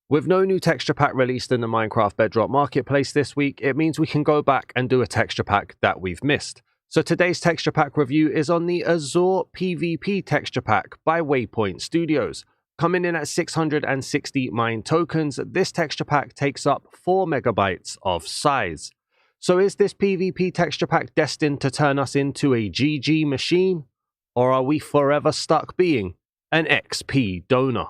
With no new texture pack released in the Minecraft Bedrock Marketplace this week, it means we can go back and do a texture pack that we've missed. So today's texture pack review is on the Azure PVP Texture Pack by Waypoint Studios. Coming in at 660 mine tokens, this texture pack takes up 4 megabytes of size. So is this PVP texture pack destined to turn us into a GG machine? Or are we forever stuck being an XP donor?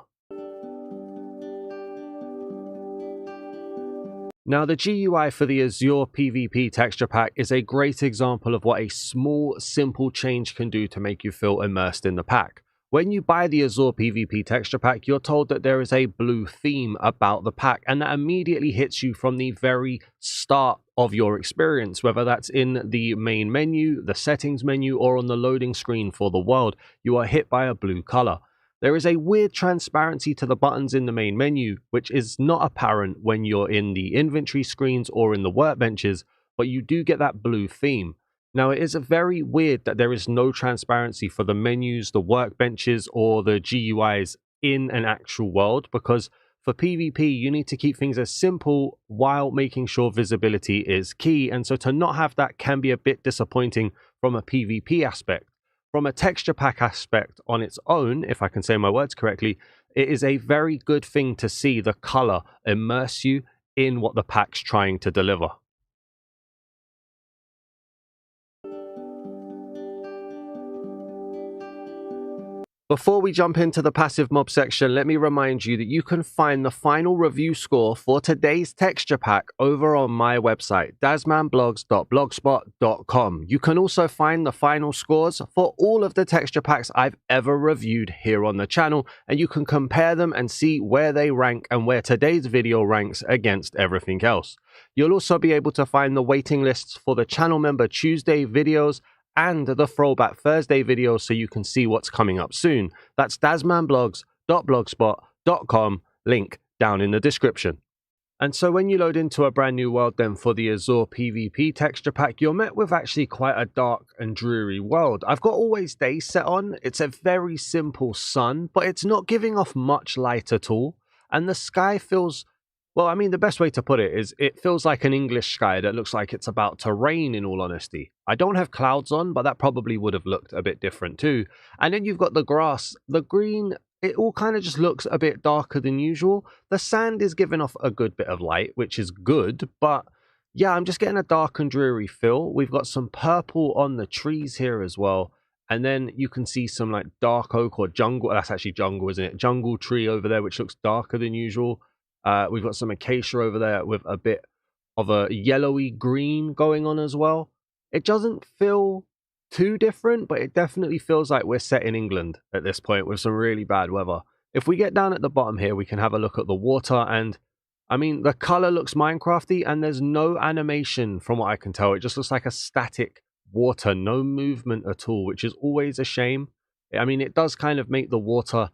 Now, the GUI for the Azure PVP Texture Pack is a great example of what a small, simple change can do to make you feel immersed in the pack. When you buy the Azure PVP Texture Pack, you're told that there is a blue theme about the pack, and that immediately hits you from the very start of your experience, whether that's in the main menu, the settings menu, or on the loading screen for the world. You are hit by a blue color. There is a weird transparency to the buttons in the main menu, which is not apparent when you're in the inventory screens or in the workbenches, but you do get that blue theme. Now, it is very weird that there is no transparency for the menus, the workbenches, or the GUIs in an actual world, because for PvP, you need to keep things as simple while making sure visibility is key, and so to not have that can be a bit disappointing from a PvP aspect. From a texture pack aspect on its own, if I can say my words correctly, it is a very good thing to see the color immerse you in what the pack's trying to deliver. Before we jump into the passive mob section, let me remind you that you can find the final review score for today's texture pack over on my website, dazmanblogs.blogspot.com. You can also find the final scores for all of the texture packs I've ever reviewed here on the channel, and you can compare them and see where they rank and where today's video ranks against everything else. You'll also be able to find the waiting lists for the channel member Tuesday videos and the Throwback Thursday video so you can see what's coming up soon. That's dazmanblogs.blogspot.com, link down in the description. And so when you load into a brand new world then for the Azure PVP Texture Pack, you're met with actually quite a dark and dreary world. I've got always day set on. It's a very simple sun, but it's not giving off much light at all. And the sky feels, well, I mean, the best way to put it is it feels like an English sky that looks like it's about to rain, in all honesty. I don't have clouds on, but that probably would have looked a bit different too. And then you've got the grass, the green, it all kind of just looks a bit darker than usual. The sand is giving off a good bit of light, which is good, but yeah, I'm just getting a dark and dreary feel. We've got some purple on the trees here as well. And then you can see some like dark oak or jungle, that's actually jungle, isn't it? Jungle tree over there, which looks darker than usual. We've got some acacia over there with a bit of a yellowy green going on as well. It doesn't feel too different, but it definitely feels like we're set in England at this point with some really bad weather. If we get down at the bottom here, we can have a look at the water, and I mean, the color looks Minecrafty, and there's no animation from what I can tell. It just looks like a static water, no movement at all, which is always a shame. I mean, it does kind of make the water,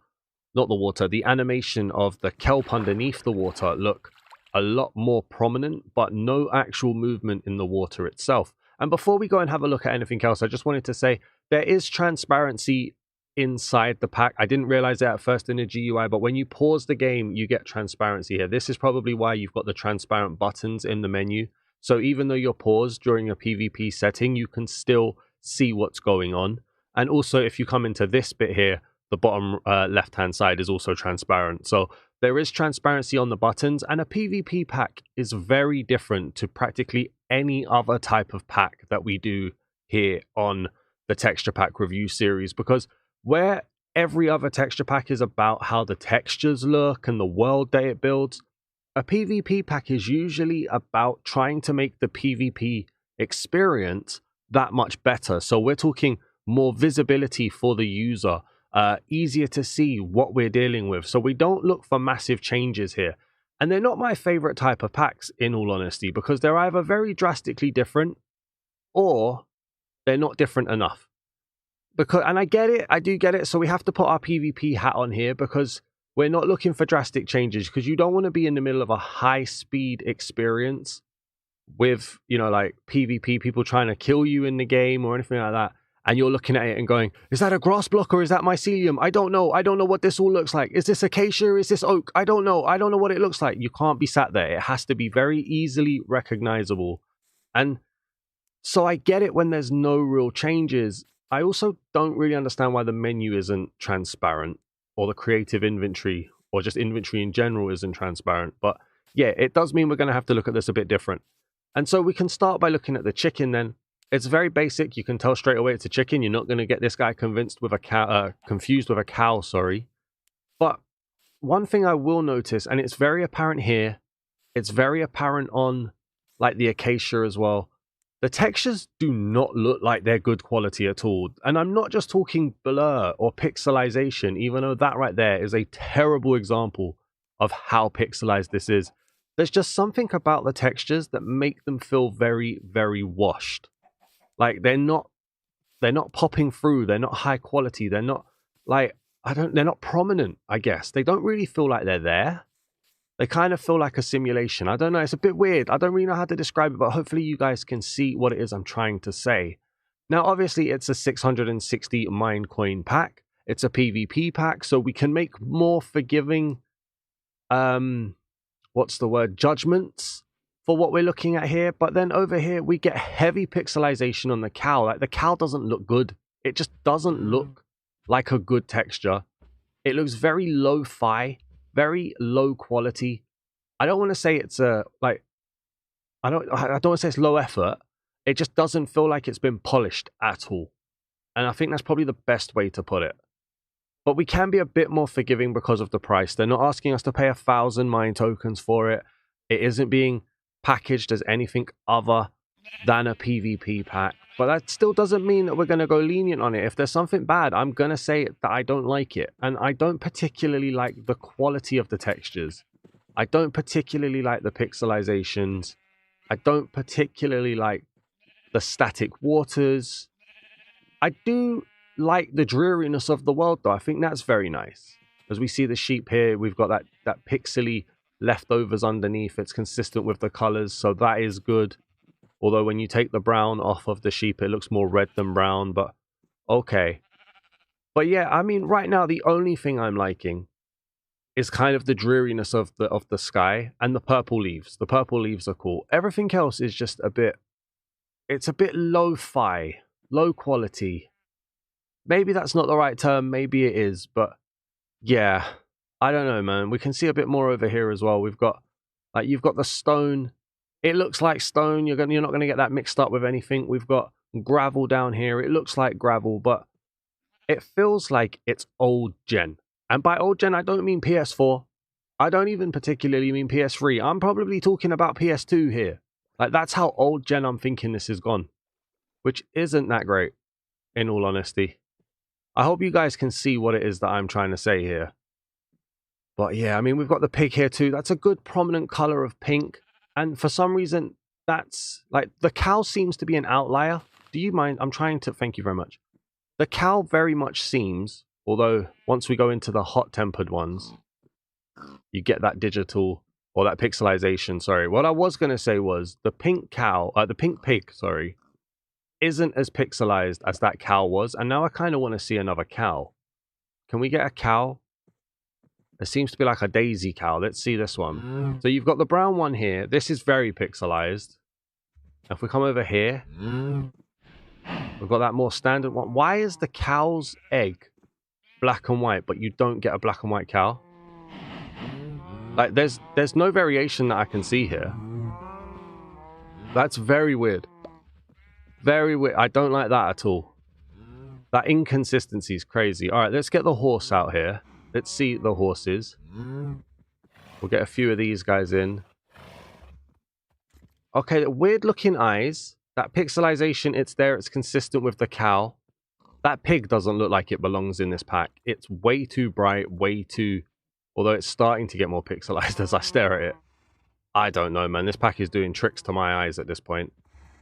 not the water, the animation of the kelp underneath the water look a lot more prominent, but no actual movement in the water itself. And before we go and have a look at anything else, I just wanted to say there is transparency inside the pack. I didn't realize that at first in the GUI, but when you pause the game, you get transparency here. This is probably why you've got the transparent buttons in the menu. So even though you're paused during a PvP setting, you can still see what's going on. And also, if you come into this bit here, the bottom left-hand side is also transparent. So there is transparency on the buttons, and a PvP pack is very different to practically any other type of pack that we do here on the Texture Pack review series, because where every other texture pack is about how the textures look and the world that it builds, a PvP pack is usually about trying to make the PvP experience that much better. So we're talking more visibility for the user, easier to see what we're dealing with. So we don't look for massive changes here. And they're not my favorite type of packs, in all honesty, because they're either very drastically different or they're not different enough. And I get it, I do get it. So we have to put our PvP hat on here because we're not looking for drastic changes, because you don't want to be in the middle of a high speed experience with, you know, like PvP, people trying to kill you in the game or anything like that. and you're looking at it and going, is that a grass block or is that mycelium? I don't know. I don't know what this all looks like. Is this acacia? Is this oak? I don't know. I don't know what it looks like. You can't be sat there. It has to be very easily recognizable. And so I get it when there's no real changes. I also don't really understand why the menu isn't transparent, or the creative inventory, or just inventory in general isn't transparent. But yeah, it does mean we're going to have to look at this a bit different. And so we can start by looking at the chicken then. It's very basic. You can tell straight away it's a chicken. You're not going to get this guy convinced with a cow, confused with a cow, sorry. But one thing I will notice, and it's very apparent here, it's very apparent on like the acacia as well. The textures do not look like they're good quality at all. And I'm not just talking blur or pixelization, even though that right there is a terrible example of how pixelized this is. There's just something about the textures that make them feel very, very washed. Like they're not popping through. They're not high quality. They're not like, they're not prominent, I guess. They don't really feel like they're there. They kind of feel like a simulation. I don't know. It's a bit weird. I don't really know how to describe it, but hopefully you guys can see what it is I'm trying to say. Now, obviously, it's a 660 minecoin pack. It's a PvP pack, so we can make more forgiving, judgments for what we're looking at here. But then over here, we get heavy pixelization on the cow. Like the cow doesn't look good. It just doesn't look like a good texture. It looks very lo-fi, very low quality. I don't want to say it's I don't want to say it's low effort. It just doesn't feel like it's been polished at all. And I think that's probably the best way to put it. But we can be a bit more forgiving because of the price. They're not asking us to pay 1,000 mine tokens for it. It isn't being packaged as anything other than a PvP pack. But that still doesn't mean that we're going to go lenient on it. If there's something bad, I'm going to say that I don't like it. And I don't particularly like the quality of the textures. I don't particularly like the pixelizations. I don't particularly like the static waters. I do like the dreariness of the world, though. I think that's very nice. As we see the sheep here, we've got that pixely leftovers underneath. It's consistent with the colors, so that is good. Although when you take the brown off of the sheep, it looks more red than brown, but okay. But yeah, I mean, right now, the only thing I'm liking is kind of the dreariness of the sky and the purple leaves. The purple leaves are cool. Everything else is just it's a bit lo-fi, low quality. Maybe that's not the right term, maybe it is, but yeah, I don't know, man. We can see a bit more over here as well. We've got, like, you've got the stone. It looks like stone. You're not going to get that mixed up with anything. We've got gravel down here. It looks like gravel, but it feels like it's old gen. And by old gen, I don't mean PS4. I don't even particularly mean PS3. I'm probably talking about PS2 here. Like, that's how old gen I'm thinking this is gone. Which isn't that great, in all honesty. I hope you guys can see what it is that I'm trying to say here. But yeah, I mean, we've got the pig here too. That's a good prominent color of pink. And for some reason, that's like, the cow seems to be an outlier. Do you mind? I'm trying to, thank you very much. The cow very much seems, although once we go into the hot-tempered ones, you get that digital, or that pixelization, sorry. What I was going to say was the pink pig, sorry, isn't as pixelized as that cow was. And now I kind of want to see another cow. Can we get a cow? It seems to be like a daisy cow. Let's see this one. So you've got the brown one here. This is very pixelized. If we come over here, we've got that more standard one. Why is the cow's egg black and white, but you don't get a black and white cow? Like, there's no variation that I can see here. That's very weird. Very weird. I don't like that at all. That inconsistency is crazy. All right, let's get the horse out here. Let's see the horses. We'll get a few of these guys in. Okay, weird looking eyes. That pixelization, it's there. It's consistent with the cow. That pig doesn't look like it belongs in this pack. It's way too bright, way too... Although it's starting to get more pixelized as I stare at it. I don't know, man. This pack is doing tricks to my eyes at this point.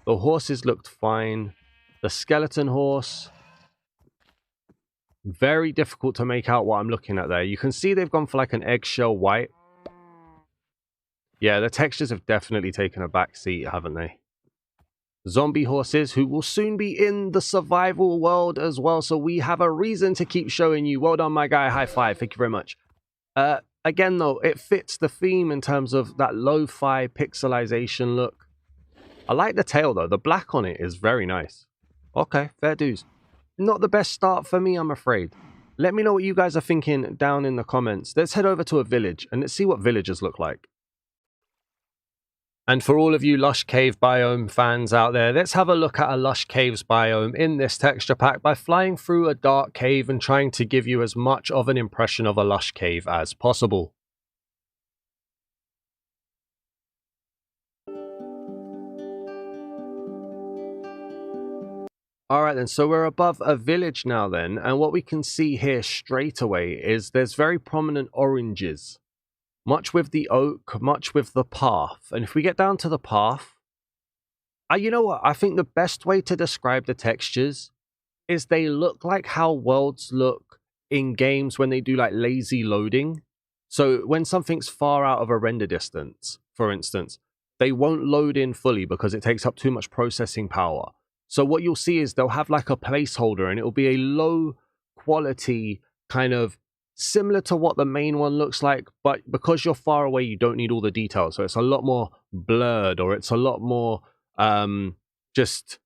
The horses looked fine. The skeleton horse... Very difficult to make out what I'm looking at there. You can see they've gone for like an eggshell white. Yeah, the textures have definitely taken a back seat, haven't they? zombie horses who will soon be in the survival world as well. So we have a reason to keep showing you. Well done, my guy. High five. Thank you very much. Again, though, it fits the theme in terms of that lo-fi pixelization look. I like the tail, though. The black on it is very nice. Okay, fair dues. Not the best start for me, I'm afraid. Let me know what you guys are thinking down in the comments. Let's head over to a village and let's see what villagers look like. And for all of you Lush Cave biome fans out there, let's have a look at a Lush Caves biome in this texture pack by flying through a dark cave and trying to give you as much of an impression of a Lush Cave as possible. Alright then, so we're above a village now then, and what we can see here straight away is there's very prominent oranges. Much with the oak, much with the path. And if we get down to the path, you know what? I think the best way to describe the textures is they look like how worlds look in games when they do like lazy loading. So when something's far out of a render distance, for instance, they won't load in fully because it takes up too much processing power. So what you'll see is they'll have like a placeholder and it'll be a low quality kind of similar to what the main one looks like, but because you're far away, you don't need all the details. So it's a lot more blurred, or it's a lot more just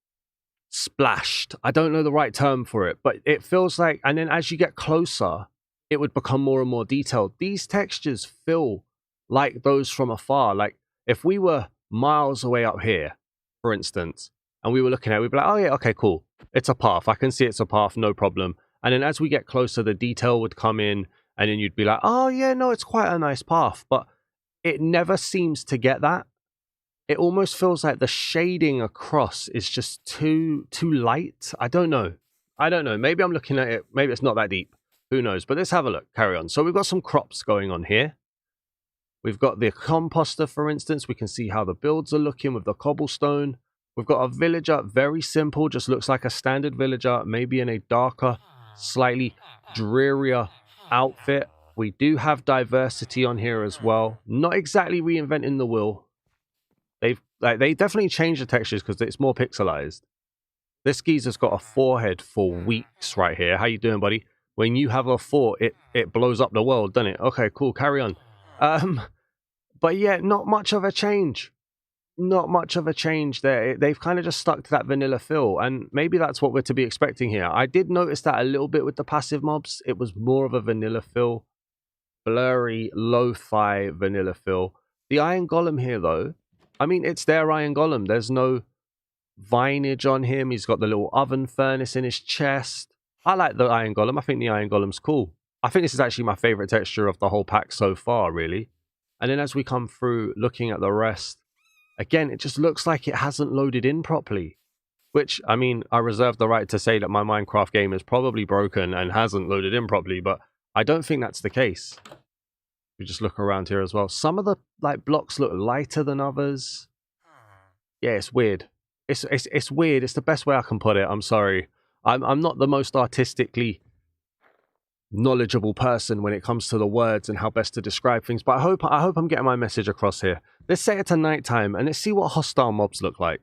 splashed. I don't know the right term for it, but it feels like, and then as you get closer, it would become more and more detailed. These textures feel like those from afar. Like if we were miles away up here, for instance, and we were looking at it, we'd be like, oh yeah, okay, cool. It's a path. I can see it's a path, no problem. And then as we get closer, the detail would come in, and then you'd be like, oh yeah, no, it's quite a nice path. But it never seems to get that. It almost feels like the shading across is just too light. I don't know. Maybe I'm looking at it. Maybe it's not that deep. Who knows? But let's have a look. Carry on. So we've got some crops going on here. We've got the composter, for instance. We can see how the builds are looking with the cobblestone. We've got a villager, very simple, just looks like a standard villager, maybe in a darker, slightly drearier outfit. We do have diversity on here as well. Not exactly reinventing the wheel. They definitely changed the textures because it's more pixelized. This geezer's got a forehead for weeks right here. How you doing, buddy? When you have a fort, it blows up the world, doesn't it? Okay, cool, carry on. But yeah, not much of a change. Not much of a change there. They've kind of just stuck to that vanilla feel, and maybe that's what we're to be expecting here. I did notice that a little bit with the passive mobs. It was more of a vanilla feel, blurry, lo-fi vanilla feel. The iron golem here, though, I mean, it's their iron golem. There's no vinage on him. He's got the little oven furnace in his chest. I like the iron golem. I think the iron golem's cool. I think this is actually my favorite texture of the whole pack so far, really. And then as we come through looking at the rest, again, it just looks like it hasn't loaded in properly. Which, I mean, I reserve the right to say that my Minecraft game is probably broken and hasn't loaded in properly, but I don't think that's the case. We just look around here as well. Some of the blocks look lighter than others. Yeah, it's weird. It's weird. It's the best way I can put it. I'm sorry. I'm not the most artistically knowledgeable person when it comes to the words and how best to describe things, but I hope I'm getting my message across here. Let's set it to nighttime and let's see what hostile mobs look like.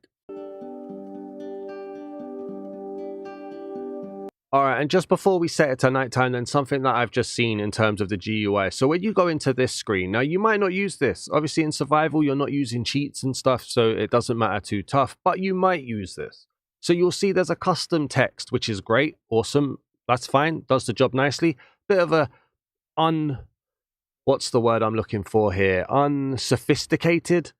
Alright, and just before we set it to nighttime, then something that I've just seen in terms of the GUI. So when you go into this screen, now you might not use this. Obviously in survival, you're not using cheats and stuff, so it doesn't matter too tough, but you might use this. So you'll see there's a custom text, which is great, awesome, that's fine, does the job nicely. Bit of a what's the word I'm looking for here? Unsophisticated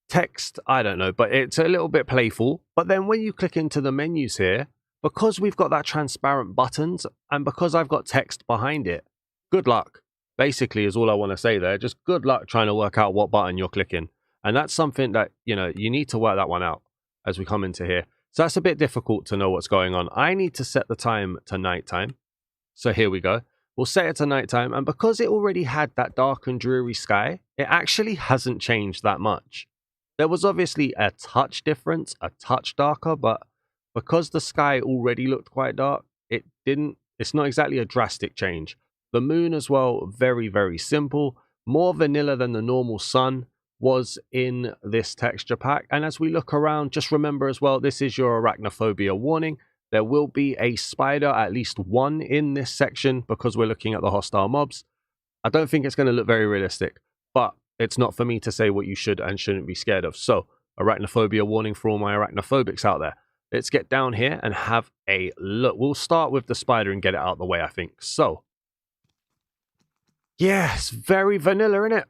text, I don't know, but it's a little bit playful. But then when you click into the menus here, because we've got that transparent buttons and because I've got text behind it, good luck, basically is all I want to say there. Just good luck trying to work out what button you're clicking. And that's something that, you know, you need to work that one out as we come into here. So that's a bit difficult to know what's going on. I need to set the time to nighttime. So here we go. We'll set it to nighttime. And because it already had that dark and dreary sky, it actually hasn't changed that much. There was obviously a touch difference, a touch darker, but because the sky already looked quite dark, it's not exactly a drastic change. The moon as well, very, very simple. More vanilla than the normal sun. was in this texture pack. And as we look around, just remember as well, this is your arachnophobia warning. There will be a spider, at least one, in this section because we're looking at the hostile mobs. I don't think it's going to look very realistic, but it's not for me to say what you should and shouldn't be scared of. So, arachnophobia warning for all my arachnophobics out there. Let's get down here and have a look. We'll start with the spider and get it out of the way, I think. So, yes, very vanilla, innit?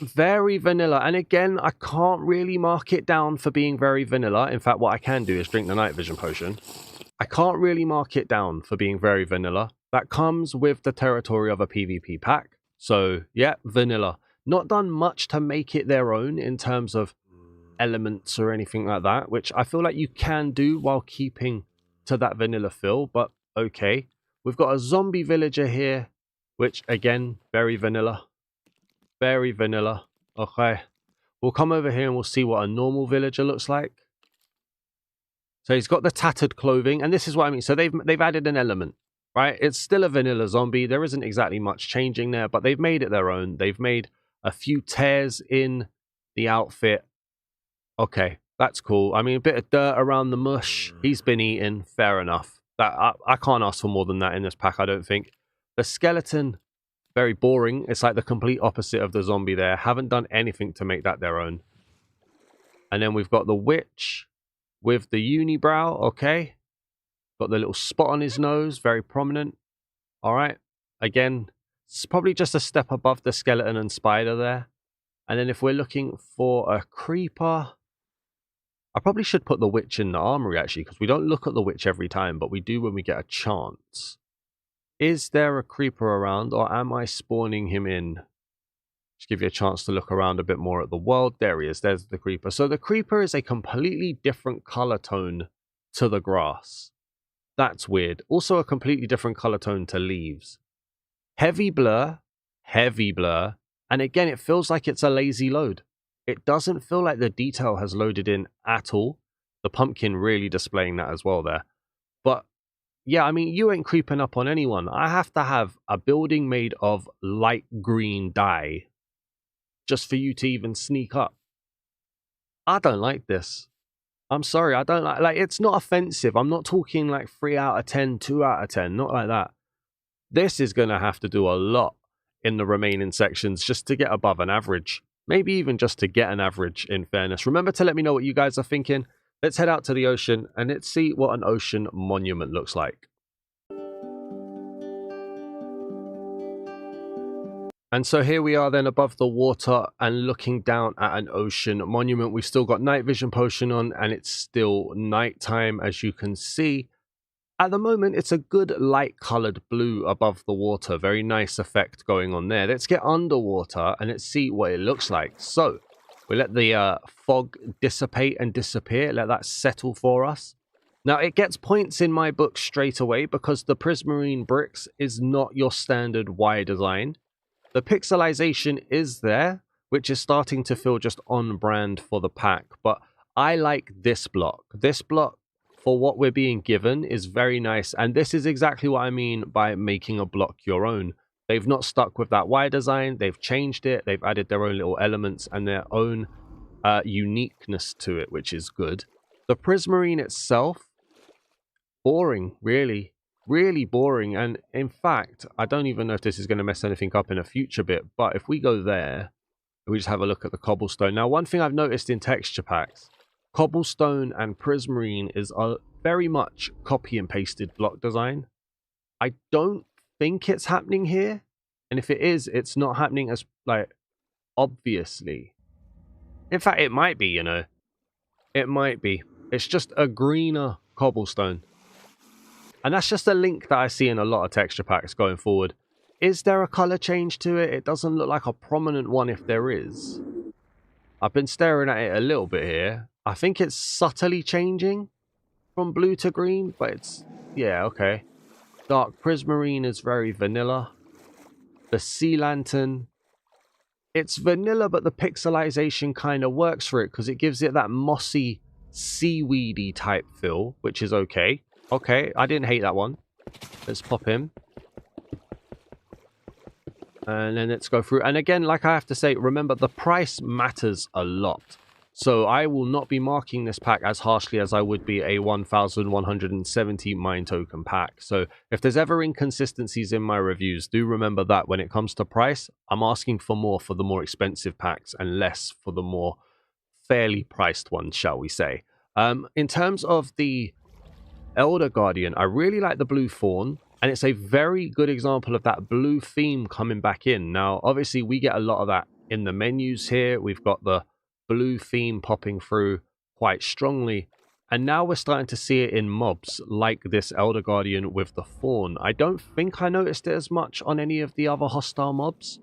Very vanilla. And again, I can't really mark it down for being very vanilla. In fact, what I can do is drink the night vision potion. I can't really mark it down for being very vanilla. That comes with the territory of a PvP pack. So, yeah, vanilla. Not done much to make it their own in terms of elements or anything like that, which I feel like you can do while keeping to that vanilla feel, but okay. We've got a zombie villager here, which again, very vanilla. Very vanilla. Okay. We'll come over here and we'll see what a normal villager looks like. So he's got the tattered clothing, and this is what I mean. So they've added an element, right? It's still a vanilla zombie. There isn't exactly much changing there, but they've made it their own. They've made a few tears in the outfit. Okay, that's cool. I mean, a bit of dirt around the mush. He's been eaten. Fair enough. That I can't ask for more than that in this pack, I don't think. The skeleton, very boring. It's like the complete opposite of the zombie there. Haven't done anything to make that their own. And then we've got the witch with the unibrow. Okay. Got the little spot on his nose. Very prominent. All right. Again, it's probably just a step above the skeleton and spider there. And then if we're looking for a creeper, I probably should put the witch in the armory, actually, because we don't look at the witch every time, but we do when we get a chance. Is there a creeper around, or am I spawning him in? Just give you a chance to look around a bit more at the world. There he is. There's the creeper. So the creeper is a completely different color tone to the grass. That's weird. Also a completely different color tone to leaves. Heavy blur. Heavy blur. And again, it feels like it's a lazy load. It doesn't feel like the detail has loaded in at all. The pumpkin really displaying that as well there. But yeah, I mean, you ain't creeping up on anyone. I have to have a building made of light green dye just for you to even sneak up. I don't like this. I'm sorry, I don't like it's not offensive. I'm not talking like 3 out of 10, 2 out of 10, not like that. This is going to have to do a lot in the remaining sections just to get above an average. Maybe even just to get an average, in fairness. Remember to let me know what you guys are thinking. Let's head out to the ocean and let's see what an ocean monument looks like. And so here we are then above the water and looking down at an ocean monument. We've still got night vision potion on and it's still nighttime, as you can see. At the moment, it's a good light-coloured blue above the water. Very nice effect going on there. Let's get underwater and let's see what it looks like. So, we let the fog dissipate and disappear. Let that settle for us. Now, it gets points in my book straight away because the prismarine bricks is not your standard Y design. The pixelization is there, which is starting to feel just on brand for the pack. But I like this block. This block, for what we're being given, is very nice, and this is exactly what I mean by making a block your own. They've not stuck with that Y design, they've changed it, they've added their own little elements and their own uniqueness to it, which is good. The prismarine itself, boring, really boring, and in fact, I don't even know if this is going to mess anything up in a future bit, but if we go there, we just have a look at the cobblestone. Now, one thing I've noticed in texture packs, cobblestone and prismarine is a very much copy and pasted block design. I don't think it's happening here. And if it is, it's not happening as, like, obviously. In fact, it might be, you know. It might be. It's just a greener cobblestone. And that's just a link that I see in a lot of texture packs going forward. Is there a color change to it? It doesn't look like a prominent one if there is. I've been staring at it a little bit here. I think it's subtly changing from blue to green, but it's, yeah, okay. Dark prismarine is very vanilla. The sea lantern, it's vanilla, but the pixelization kind of works for it because it gives it that mossy, seaweedy type feel, which is okay. Okay, I didn't hate that one. Let's pop him. And then let's go through. And again, like I have to say, remember, the price matters a lot. So I will not be marking this pack as harshly as I would be a 1,170 mine token pack. So if there's ever inconsistencies in my reviews, do remember that when it comes to price, I'm asking for more for the more expensive packs and less for the more fairly priced ones, shall we say. In terms of the Elder Guardian, I really like the blue fawn, and it's a very good example of that blue theme coming back in. Now, obviously, we get a lot of that in the menus here. We've got the blue theme popping through quite strongly, and now we're starting to see it in mobs like this Elder Guardian with the fawn. I don't think I noticed it as much on any of the other hostile mobs.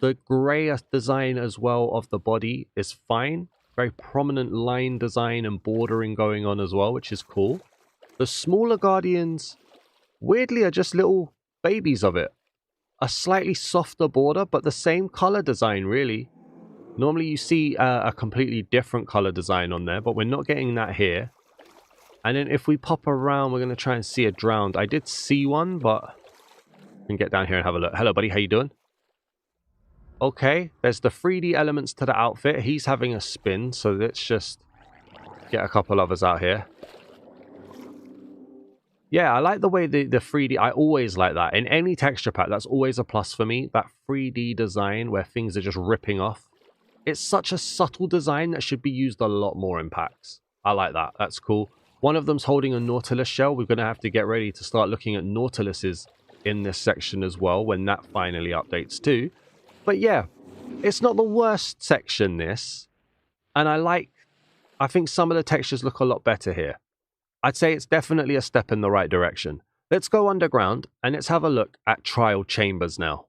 The grey design as well of the body is fine. Very prominent line design and bordering going on as well, which is cool. The smaller Guardians, weirdly, are just little babies of it. A slightly softer border, but the same color design, really. Normally you see a completely different color design on there, but we're not getting that here. And then if we pop around, we're going to try and see a drowned. I did see one, but we can get down here and have a look. Hello, buddy. How you doing? Okay, there's the 3D elements to the outfit. He's having a spin, so let's just get a couple others out here. Yeah, I like the way the 3D, I always like that. In any texture pack, that's always a plus for me. That 3D design where things are just ripping off. It's such a subtle design that should be used a lot more in packs. I like that. That's cool. One of them's holding a Nautilus shell. We're going to have to get ready to start looking at Nautiluses in this section as well when that finally updates too. But yeah, it's not the worst section, this. And I think some of the textures look a lot better here. I'd say it's definitely a step in the right direction. Let's go underground and let's have a look at trial chambers now.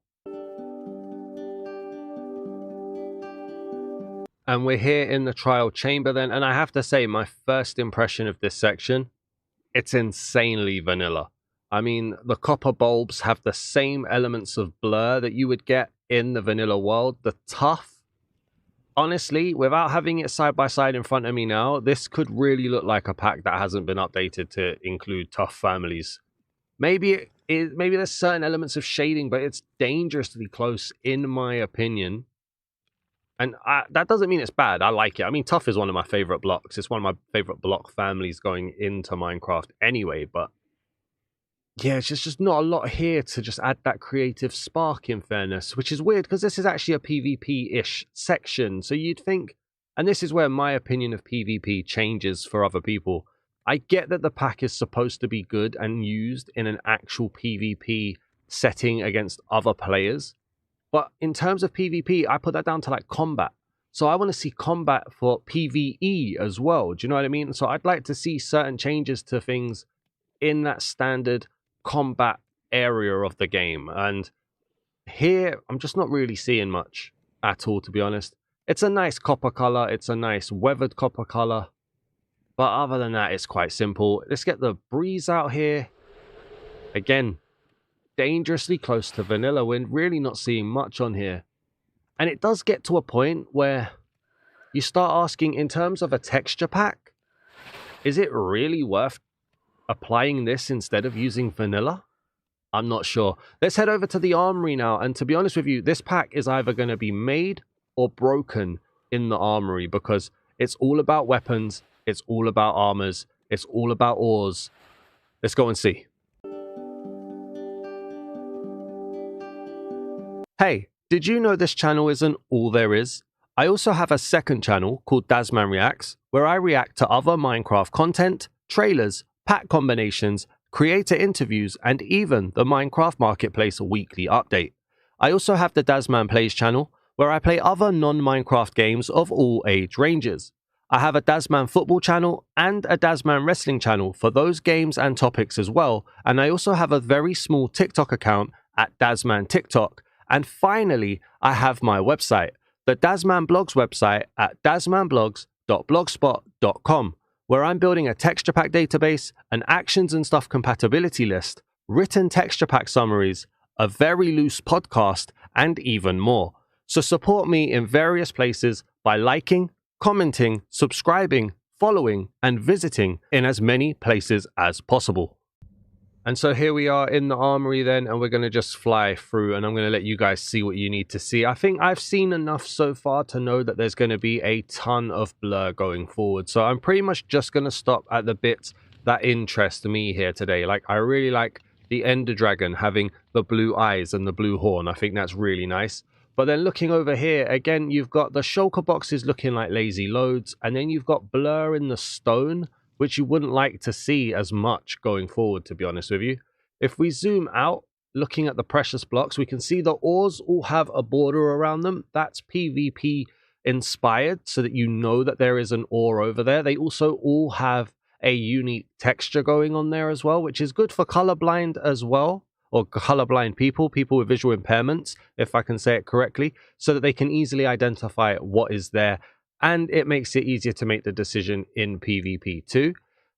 And we're here in the trial chamber then, and I have to say my first impression of this section, it's insanely vanilla. I mean, the copper bulbs have the same elements of blur that you would get in the vanilla world. The tuff, honestly, without having it side by side in front of me now, this could really look like a pack that hasn't been updated to include tough families. Maybe there's certain elements of shading, but it's dangerously close in my opinion. And that doesn't mean it's bad. I like it. I mean, tough is one of my favorite blocks. It's one of my favorite block families going into Minecraft anyway, but yeah, it's just not a lot here to just add that creative spark, in fairness, which is weird because this is actually a PvP-ish section. So you'd think, and this is where my opinion of PvP changes for other people. I get that the pack is supposed to be good and used in an actual PvP setting against other players. But in terms of PvP, I put that down to like combat. So I want to see combat for PvE as well. Do you know what I mean? So I'd like to see certain changes to things in that standard combat area of the game, and here I'm just not really seeing much at all, to be honest. It's a nice copper color, it's a nice weathered copper color, but other than that it's quite simple. Let's get the breeze out here. Again, dangerously close to vanilla. We're really not seeing much on here, and it does get to a point where you start asking, in terms of a texture pack, is it really worth applying this instead of using vanilla? I'm not sure. Let's head over to the Armoury now, and to be honest with you, this pack is either going to be made or broken in the Armoury, because it's all about weapons, it's all about armors, it's all about ores. Let's go and see. Hey, did you know this channel isn't all there is? I also have a second channel called Dazman Reacts, where I react to other Minecraft content, trailers, pack combinations, creator interviews, and even the Minecraft Marketplace weekly update. I also have the Dazman Plays channel, where I play other non-Minecraft games of all age ranges. I have a Dazman Football channel and a Dazman Wrestling channel for those games and topics as well, and I also have a very small TikTok account at Dazman TikTok. And finally, I have my website, the Dazman Blogs website at dazmanblogs.blogspot.com, where I'm building a texture pack database, an actions and stuff compatibility list, written texture pack summaries, a very loose podcast, and even more. So support me in various places by liking, commenting, subscribing, following, and visiting in as many places as possible. And so here we are in the armory then, and we're going to just fly through, and I'm going to let you guys see what you need to see. I think I've seen enough so far to know that there's going to be a ton of blur going forward. So I'm pretty much just going to stop at the bits that interest me here today. Like, I really like the Ender Dragon having the blue eyes and the blue horn. I think that's really nice. But then looking over here, again, you've got the shulker boxes looking like lazy loads, and then you've got blur in the stone, which you wouldn't like to see as much going forward, to be honest with you. If we zoom out, looking at the precious blocks, we can see the ores all have a border around them. That's PvP inspired, so that you know that there is an ore over there. They also all have a unique texture going on there as well, which is good for colorblind as well, or colorblind people with visual impairments, if I can say it correctly, so that they can easily identify what is there. And it makes it easier to make the decision in PvP too.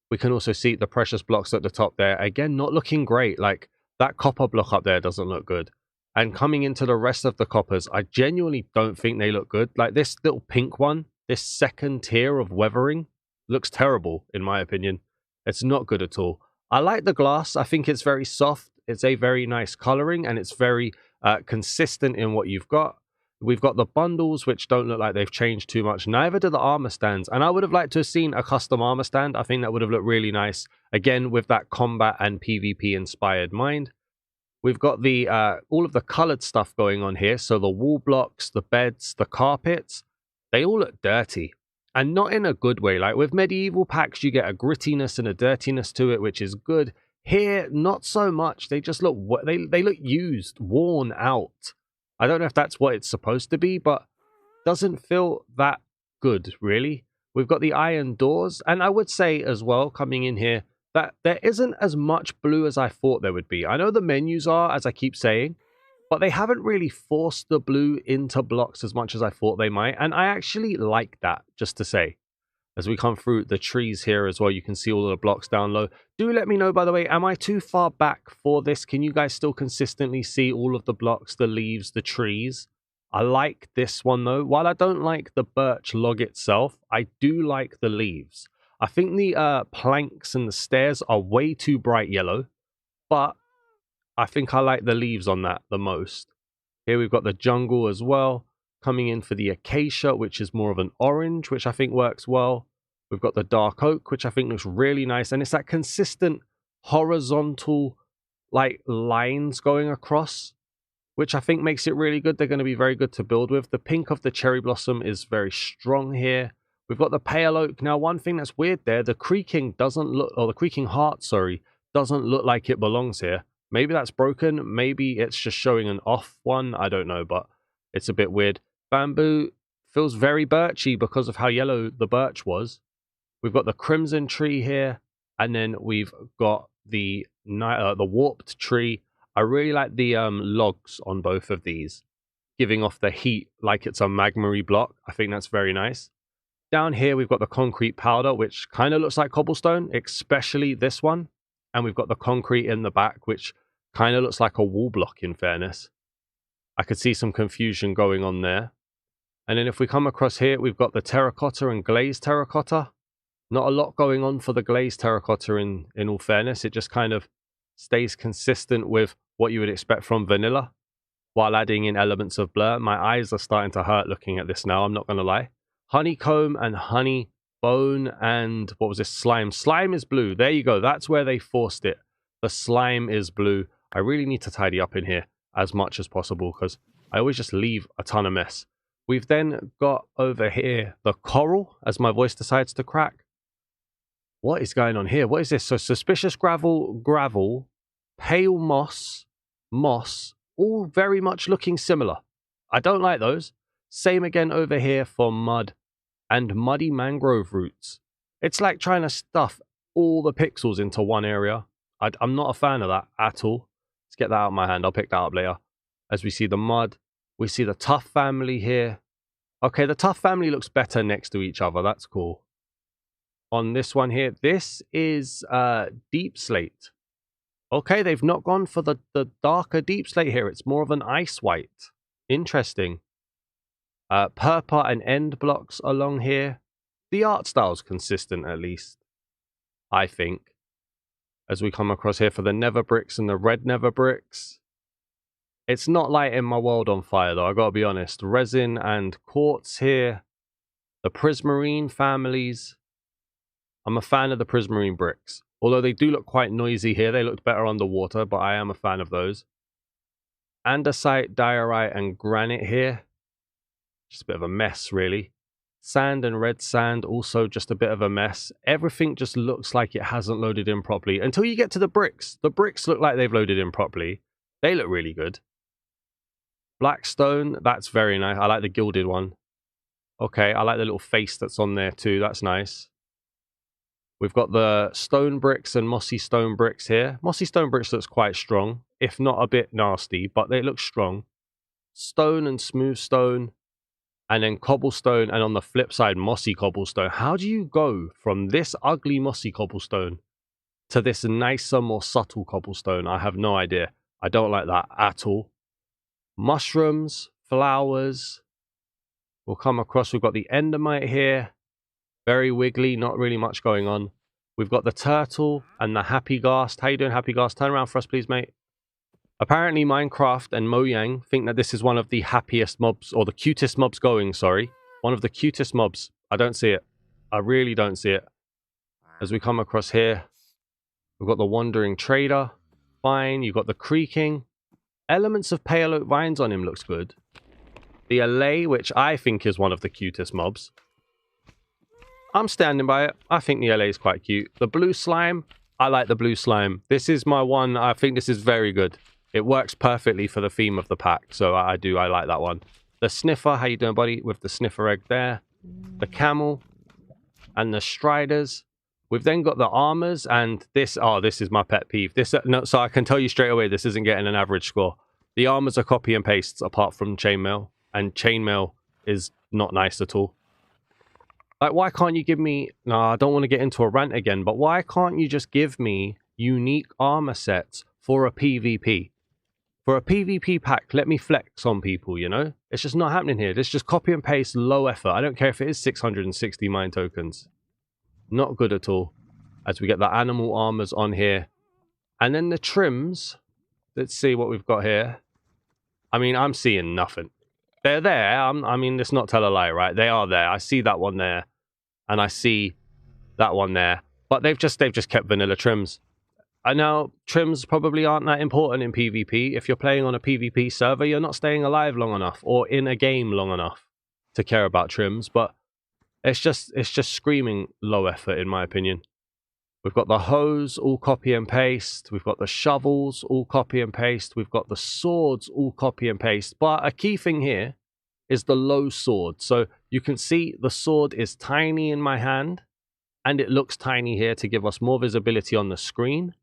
We can also see the precious blocks at the top there. Again, not looking great. Like, that copper block up there doesn't look good. And coming into the rest of the coppers, I genuinely don't think they look good. Like, this little pink one, this second tier of weathering, looks terrible, in my opinion. It's not good at all. I like the glass. I think it's very soft. It's a very nice coloring, and it's very consistent in what you've got. We've got the bundles, which don't look like they've changed too much. Neither do the armor stands. And I would have liked to have seen a custom armor stand. I think that would have looked really nice. Again, with that combat and PvP inspired mind. We've got the all of the colored stuff going on here. So the wall blocks, the beds, the carpets, they all look dirty. And not in a good way. Like, with medieval packs, you get a grittiness and a dirtiness to it, which is good. Here, not so much. They just look, they look used, worn out. I don't know if that's what it's supposed to be, but doesn't feel that good, really. We've got the iron doors, and I would say as well, coming in here, that there isn't as much blue as I thought there would be. I know the menus are, as I keep saying, but they haven't really forced the blue into blocks as much as I thought they might, and I actually like that, just to say. As we come through the trees here as well, you can see all of the blocks down low. Do let me know, by the way, am I too far back for this? Can you guys still consistently see all of the blocks, the leaves, the trees? I like this one, though. While I don't like the birch log itself, I do like the leaves. I think the planks and the stairs are way too bright yellow, but I think I like the leaves on that the most. Here we've got the jungle as well. Coming in for the acacia, which is more of an orange, which I think works well. We've got the dark oak, which I think looks really nice. And it's that consistent horizontal, like, lines going across, which I think makes it really good. They're going to be very good to build with. The pink of the cherry blossom is very strong here. We've got the pale oak. Now, one thing that's weird there, the creaking doesn't look, or the creaking heart, sorry, doesn't look like it belongs here. Maybe that's broken. Maybe it's just showing an off one. I don't know, but it's a bit weird. Bamboo feels very birchy because of how yellow the birch was. We've got the crimson tree here, and then we've got the warped tree. I really like the logs on both of these, giving off the heat like it's a magmary block. I think that's very nice. Down here, we've got the concrete powder, which kind of looks like cobblestone, especially this one. And we've got the concrete in the back, which kind of looks like a wall block, in fairness. I could see some confusion going on there. And then if we come across here, we've got the terracotta and glazed terracotta. Not a lot going on for the glazed terracotta in all fairness. It just kind of stays consistent with what you would expect from vanilla, while adding in elements of blur. My eyes are starting to hurt looking at this now, I'm not going to lie. Honeycomb and honey bone and what was this? Slime. Slime is blue. There you go. That's where they forced it. The slime is blue. I really need to tidy up in here as much as possible because I always just leave a ton of mess. We've then got over here the coral, as my voice decides to crack. What is going on here? What is this? So suspicious gravel, pale moss, all very much looking similar. I don't like those. Same again over here for mud and muddy mangrove roots. It's like trying to stuff all the pixels into one area. I'm not a fan of that at all. Let's get that out of my hand. I'll pick that up later. As we see the mud, we see the tough family here. Okay, the tough family looks better next to each other. That's cool. On this one here, this is deep slate. Okay, they've not gone for the darker deep slate here. It's more of an ice white. Interesting. Purple and end blocks along here. The art style's consistent, at least, I think. as we come across here for the nether bricks and the red nether bricks. It's not lighting my world on fire though, I gotta be honest. Resin and quartz here. The prismarine families. I'm a fan of the prismarine bricks. Although they do look quite noisy here. They look better underwater, but I am a fan of those. Andesite, diorite, and granite here. Just a bit of a mess, really. Sand and red sand, also just a bit of a mess. Everything just looks like it hasn't loaded in properly. Until you get to the bricks. The bricks look like they've loaded in properly. They look really good. Blackstone, that's very nice. I like the gilded one. Okay, I like the little face that's on there too. That's nice. We've got the stone bricks and mossy stone bricks here. Mossy stone bricks looks quite strong, if not a bit nasty, but they look strong. Stone and smooth stone, and then cobblestone, and on the flip side, mossy cobblestone. How do you go from this ugly mossy cobblestone to this nicer, more subtle cobblestone? I have no idea. I don't like that at all. Mushrooms, flowers. We'll come across, we've got the endermite here. Very wiggly, not really much going on. We've got the turtle and the happy ghast. How you doing, happy ghast? Turn around for us, please, mate. Apparently, Minecraft and Mojang think that this is one of the happiest mobs, or the cutest mobs going, sorry. One of the cutest mobs. I don't see it. I really don't see it. As we come across here, we've got the wandering trader. Fine, you've got the creaking. Elements of pale oak vines on him looks good. The allay, which I think is one of the cutest mobs. I'm standing by it. I think the LA is quite cute. The blue slime, I like the blue slime. This is my one. I think this is very good. It works perfectly for the theme of the pack. So I like that one. The sniffer, how you doing, buddy? With the sniffer egg there. The camel. And the striders. We've then got the armors. And this, oh, this is my pet peeve. This, no, so I can tell you straight away, this isn't getting an average score. The armors are copy and pastes apart from chainmail. And chainmail is not nice at all. Like, why can't you give me... No, I don't want to get into a rant again, but why can't you just give me unique armor sets for a PvP? For a PvP pack, let me flex on people, you know? It's just not happening here. Let's just copy and paste low effort. I don't care if it is 660 mine tokens. Not good at all. As we get the animal armors on here. And then the trims. Let's see what we've got here. I mean, I'm seeing nothing. They're there. I mean, let's not tell a lie, right? They are there. I see that one there. And I see that one there. But they've just kept vanilla trims. And now, trims probably aren't that important in PvP. If you're playing on a PvP server, you're not staying alive long enough. Or in a game long enough to care about trims. But it's just screaming low effort, in my opinion. We've got the hose, all copy and paste. We've got the shovels, all copy and paste. We've got the swords, all copy and paste. But a key thing here is the low sword. So you can see the sword is tiny in my hand. And it looks tiny here to give us more visibility on the screen.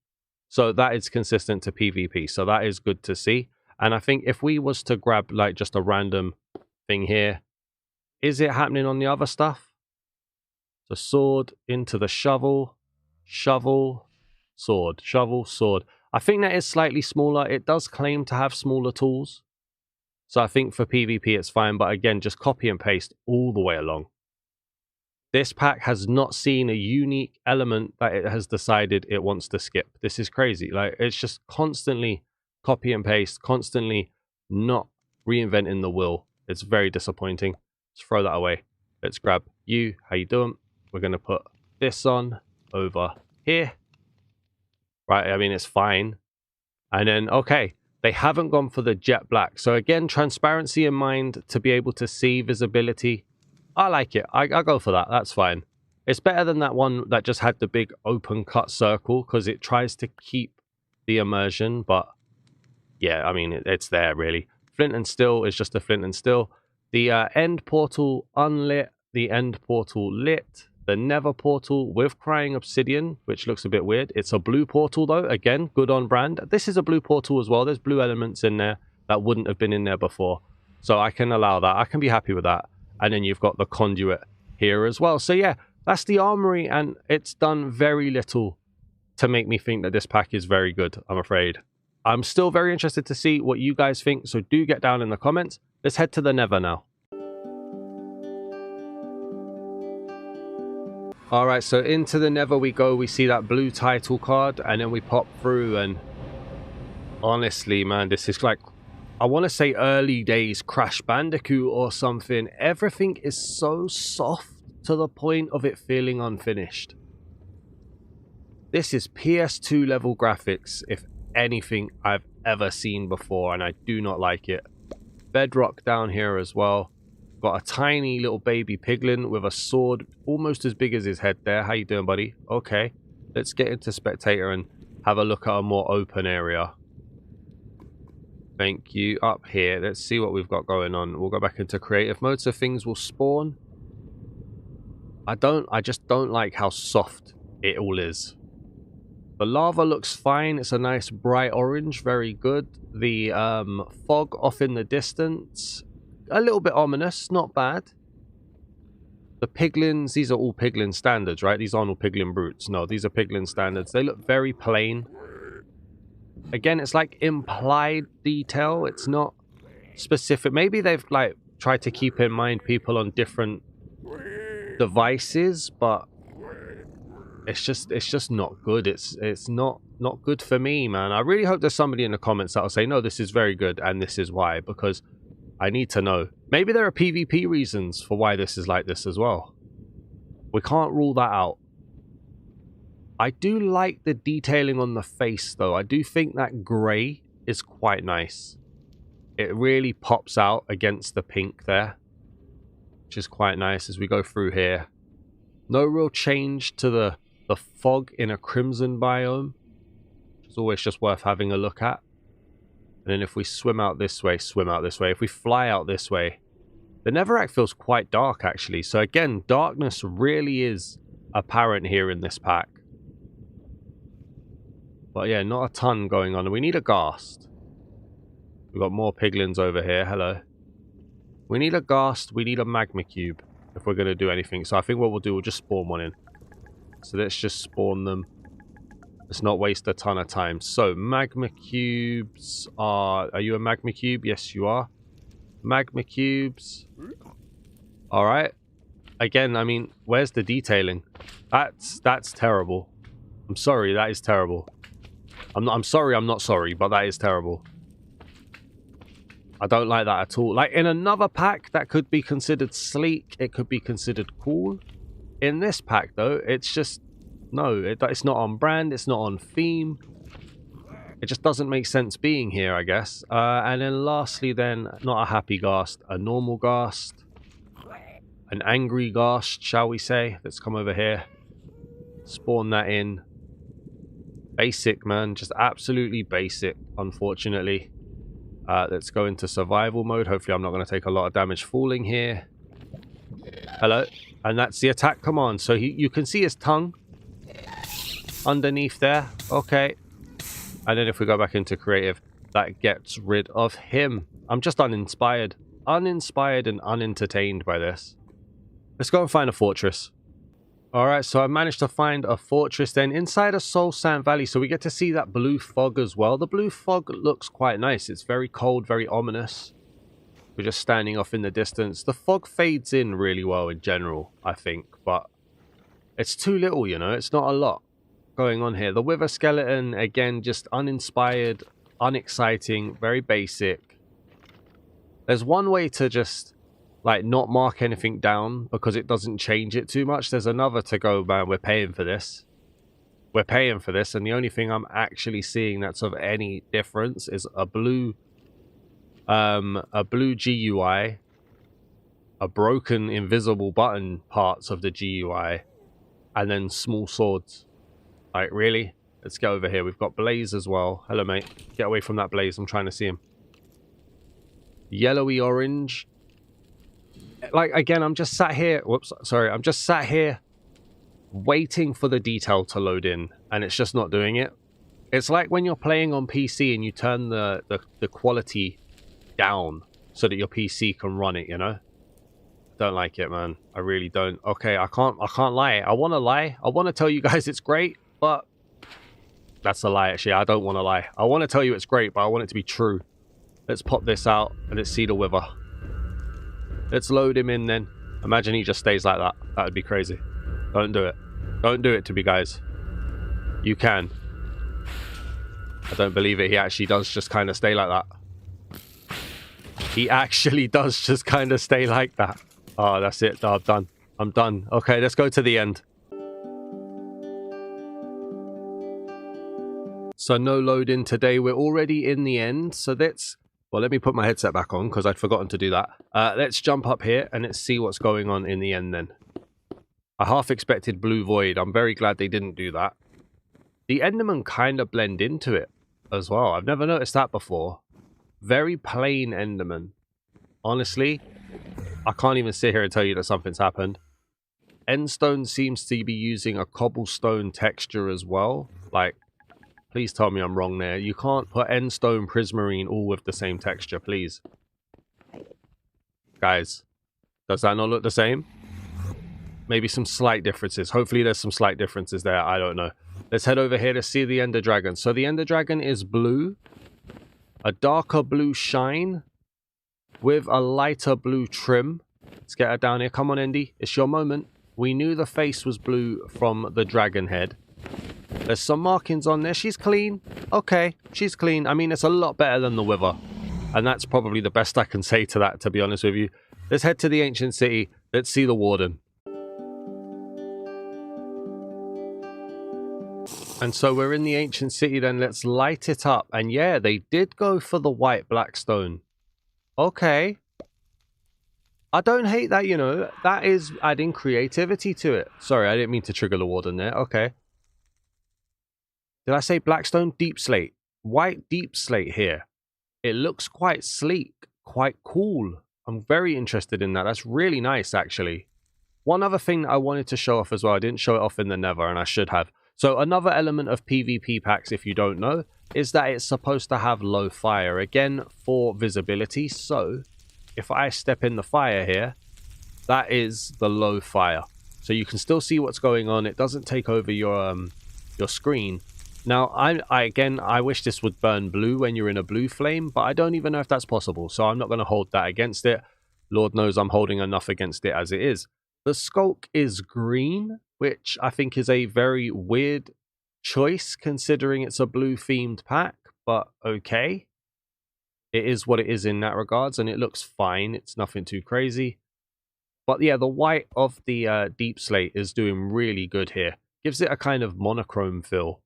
So that is consistent to PvP. So that is good to see. And I think if we was to grab like just a random thing here. Is it happening on the other stuff? The sword into the shovel. Shovel, sword, shovel, sword. I think that is slightly smaller. It does claim to have smaller tools. So I think for PvP it's fine. But again, just copy and paste all the way along. This pack has not seen a unique element that it has decided it wants to skip. This is crazy. Like, it's just constantly copy and paste, constantly not reinventing the wheel. It's very disappointing. Let's throw that away. Let's grab you. How you doing? We're going to put this on over here. Right, I mean, it's fine. And then, okay, they haven't gone for the jet black. So again, transparency in mind to be able to see visibility. I like it. I go for that. That's fine. It's better than that one that just had the big open cut circle because it tries to keep the immersion. But yeah, I mean, it's there really. Flint and steel is just a flint and steel. The end portal unlit. The end portal lit. The nether portal with crying obsidian, which looks a bit weird. It's a blue portal though. Again, good on brand. This is a blue portal as well. There's blue elements in there that wouldn't have been in there before. So I can allow that. I can be happy with that. And then you've got the conduit here as well. So yeah, that's the armory. And it's done very little to make me think that this pack is very good, I'm afraid. I'm still very interested to see what you guys think. So do get down in the comments. Let's head to the nether now. All right, so into the Nether we go. We see that blue title card, and then we pop through, and honestly, man, this is like, I want to say early days Crash Bandicoot or something. Everything is so soft to the point of it feeling unfinished. This is PS2 level graphics, if anything I've ever seen before, and I do not like it. Bedrock down here as well. Got a tiny little baby piglin with a sword almost as big as his head there. How you doing, buddy? Okay, let's get into spectator and have a look at a more open area. Thank you. Up here, let's see what we've got going on. We'll go back into creative mode so things will spawn. I just don't like how soft it all is. The lava looks fine. It's a nice bright orange, very good. The fog off in the distance, a little bit ominous, not bad. The piglins, these are all piglin standards, right? These aren't all piglin brutes. No, these are piglin standards. They look very plain. Again, it's like implied detail. It's not specific. Maybe they've like tried to keep in mind people on different devices, but it's just not good. It's not good for me, man. I really hope there's somebody in the comments that'll say, no, this is very good and this is why, because I need to know. Maybe there are PvP reasons for why this is like this as well. We can't rule that out. I do like the detailing on the face, though. I do think that grey is quite nice. It really pops out against the pink there, which is quite nice as we go through here. No real change to the fog in a crimson biome. It's always just worth having a look at. And then if we swim out this way, swim out this way. If we fly out this way, the Netherrack feels quite dark, actually. So again, darkness really is apparent here in this pack. But yeah, not a ton going on. We need a ghast. We've got more piglins over here. Hello. We need a ghast. We need a magma cube if we're going to do anything. So I think what we'll do, we'll just spawn one in. So let's just spawn them. Let's not waste a ton of time. So magma cubes are... Are you a magma cube? Yes, you are. Magma cubes. Alright. Again, I mean, where's the detailing? That's terrible. I'm sorry, that is terrible. I'm sorry, I'm not sorry, but that is terrible. I don't like that at all. Like, in another pack, that could be considered sleek. It could be considered cool. In this pack, though, it's just... No, it's not on brand. It's not on theme. It just doesn't make sense being here, I guess. And then lastly, then, not a happy ghast. A normal ghast. An angry ghast, shall we say. Let's come over here. Spawn that in. Basic, man. Just absolutely basic, unfortunately. Let's go into survival mode. Hopefully I'm not going to take a lot of damage falling here. Hello. And that's the attack command. So you can see his tongue underneath there. Okay. And then if we go back into creative, that gets rid of him. I'm just uninspired. Uninspired and unentertained by this. Let's go and find a fortress. Alright, so I managed to find a fortress then inside a Soul Sand Valley. So we get to see that blue fog as well. The blue fog looks quite nice. It's very cold, very ominous. We're just standing off in the distance. The fog fades in really well in general, I think. But it's too little, you know. It's not a lot going on here. The Wither skeleton, again, just uninspired, unexciting, very basic. There's one way to just... like, not mark anything down because it doesn't change it too much. There's another to go, man. We're paying for this. We're paying for this. And the only thing I'm actually seeing that's of any difference is a blue GUI, a broken invisible button parts of the GUI, and then small swords. Like, really? Let's get over here. We've got Blaze as well. Hello, mate. Get away from that Blaze. I'm trying to see him. Yellowy orange. Like, again, I'm just sat here. Whoops, sorry. I'm just sat here waiting for the detail to load in, and it's just not doing it. It's like when you're playing on PC and you turn the quality down so that your PC can run it, you know? Don't like it, man. I really don't. Okay, I can't lie. I want to lie. I want to tell you guys it's great, but that's a lie, actually. I don't want to lie. I want to tell you it's great, but I want it to be true. Let's pop this out and let's see the Wither. Let's load him in then. Imagine he just stays like that. That would be crazy. Don't do it. Don't do it to me, guys. You can. I don't believe it. He actually does just kind of stay like that. He actually does just kind of stay like that. Oh, that's it. Oh, I'm done. I'm done. Okay, let's go to the end. So no load in today. We're already in the end. So let's... Well, let me put my headset back on because I'd forgotten to do that. Let's jump up here and let's see what's going on in the end then. I half expected blue void. I'm very glad they didn't do that. The Endermen kind of blend into it as well. I've never noticed that before. Very plain Enderman. Honestly, I can't even sit here and tell you that something's happened. Endstone seems to be using a cobblestone texture as well. Like, please tell me I'm wrong there. You can't put Endstone, Prismarine all with the same texture, please. Guys, does that not look the same? Maybe some slight differences. Hopefully there's some slight differences there. I don't know. Let's head over here to see the Ender Dragon. So the Ender Dragon is blue. A darker blue shine with a lighter blue trim. Let's get her down here. Come on, Endy. It's your moment. We knew the face was blue from the dragon head. There's some markings on there. She's clean. Okay, she's clean. I mean, it's a lot better than the Wither. And that's probably the best I can say to that, to be honest with you. Let's head to the ancient city. Let's see the Warden. And so we're in the ancient city then. Let's light it up. And yeah, they did go for the white blackstone. Okay. I don't hate that, you know. That is adding creativity to it. Sorry, I didn't mean to trigger the Warden there. Okay. Did I say blackstone? Deep slate. White deep slate here. It looks quite sleek. Quite cool. I'm very interested in that. That's really nice, actually. One other thing that I wanted to show off as well. I didn't show it off in the Nether, and I should have. So another element of PvP packs, if you don't know, is that it's supposed to have low fire. Again, for visibility. So if I step in the fire here, that is the low fire. So you can still see what's going on. It doesn't take over your screen. Now, I wish this would burn blue when you're in a blue flame, but I don't even know if that's possible. So I'm not going to hold that against it. Lord knows I'm holding enough against it as it is. The skulk is green, which I think is a very weird choice considering it's a blue themed pack, but okay. It is what it is in that regards, and it looks fine. It's nothing too crazy. But yeah, the white of the deep slate is doing really good here. Gives it a kind of monochrome feel.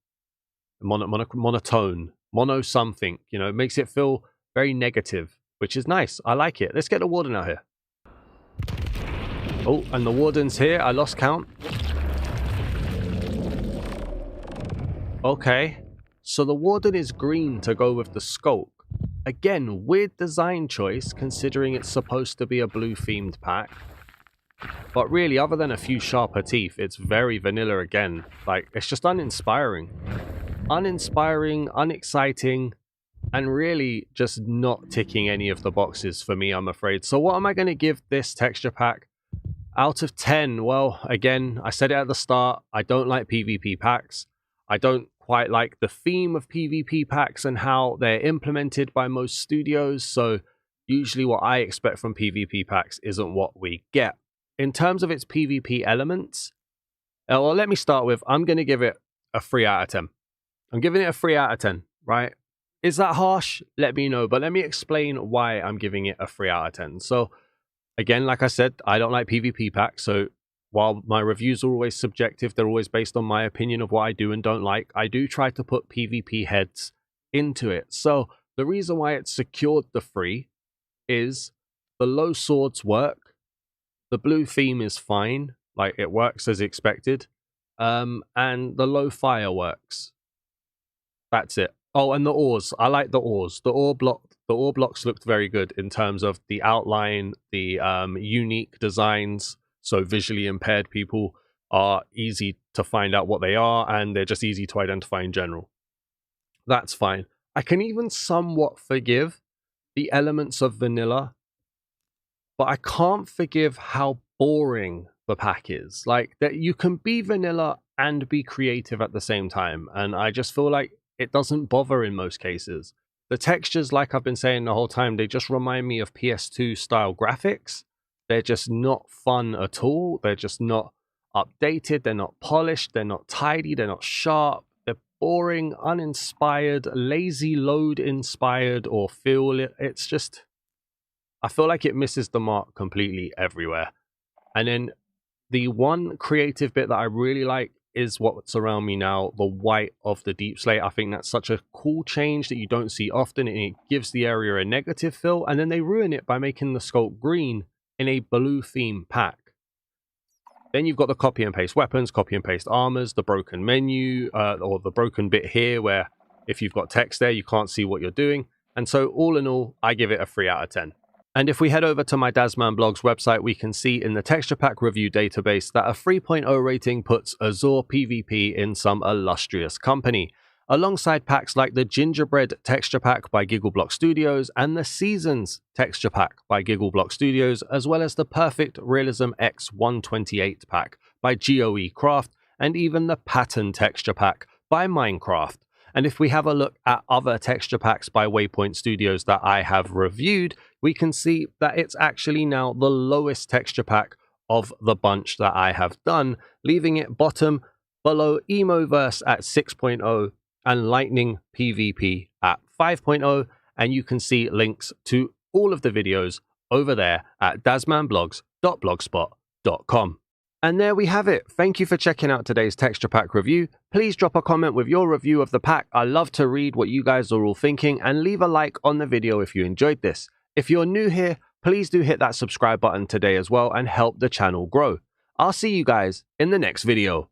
Monotone. Mono something. You know, it makes it feel very negative, which is nice. I like it. Let's get the Warden out here. Oh, and the Warden's here. I lost count. Okay. So the Warden is green to go with the skulk. Again, weird design choice considering it's supposed to be a blue themed pack. But really, other than a few sharper teeth, it's very vanilla again. Like, it's just uninspiring. Uninspiring, unexciting, and really just not ticking any of the boxes for me, I'm afraid. So what am I going to give this texture pack? Out of 10, well, again, I said it at the start, I don't like PvP packs. I don't quite like the theme of PvP packs and how they're implemented by most studios, so usually what I expect from PvP packs isn't what we get. In terms of its PvP elements, well, let me start with, I'm going to give it a 3 out of 10. I'm giving it a 3 out of 10, right? Is that harsh? Let me know, but let me explain why I'm giving it a 3 out of 10. So, again, like I said, I don't like PvP packs, so while my reviews are always subjective, they're always based on my opinion of what I do and don't like, I do try to put PvP heads into it. So, the reason why it's secured the 3 is the low swords work, the blue theme is fine, like it works as expected, and the low fire works. That's it. Oh, and the ores. I like the ores. The ore blocks looked very good in terms of the outline, the unique designs. So visually impaired people are easy to find out what they are, and they're just easy to identify in general. That's fine. I can even somewhat forgive the elements of vanilla, but I can't forgive how boring the pack is. Like, that you can be vanilla and be creative at the same time, and I just feel like it doesn't bother in most cases. The textures, like I've been saying the whole time, they just remind me of PS2 style graphics. They're just not fun at all. They're just not updated, they're not polished, they're not tidy, they're not sharp, they're boring, uninspired, lazy load inspired, or it's just, I feel like it misses the mark completely everywhere. And then the one creative bit that I really like is what's around me now, the white of the deep slate. I think that's such a cool change that you don't see often, and it gives the area a negative feel, and then they ruin it by making the sculpt green in a blue theme pack. Then you've got the copy and paste weapons, copy and paste armors, the broken menu, or the broken bit here where if you've got text there, you can't see what you're doing. And so all in all, I give it a 3 out of 10. And if we head over to my Dazman Blogs website, we can see in the texture pack review database that a 3.0 rating puts Azure PVP in some illustrious company, alongside packs like the Gingerbread Texture Pack by Giggleblock Studios and the Seasons Texture Pack by Giggleblock Studios, as well as the Perfect Realism X 128 Pack by GOE Craft, and even the Pattern Texture Pack by Minecraft. And if we have a look at other texture packs by Waypoint Studios that I have reviewed, we can see that it's actually now the lowest texture pack of the bunch that I have done, leaving it bottom below Emoverse at 6.0 and Lightning PvP at 5.0. And you can see links to all of the videos over there at dazmanblogs.blogspot.com. And there we have it. Thank you for checking out today's texture pack review. Please drop a comment with your review of the pack. I love to read what you guys are all thinking, and leave a like on the video if you enjoyed this. If you're new here, please do hit that subscribe button today as well and help the channel grow. I'll see you guys in the next video.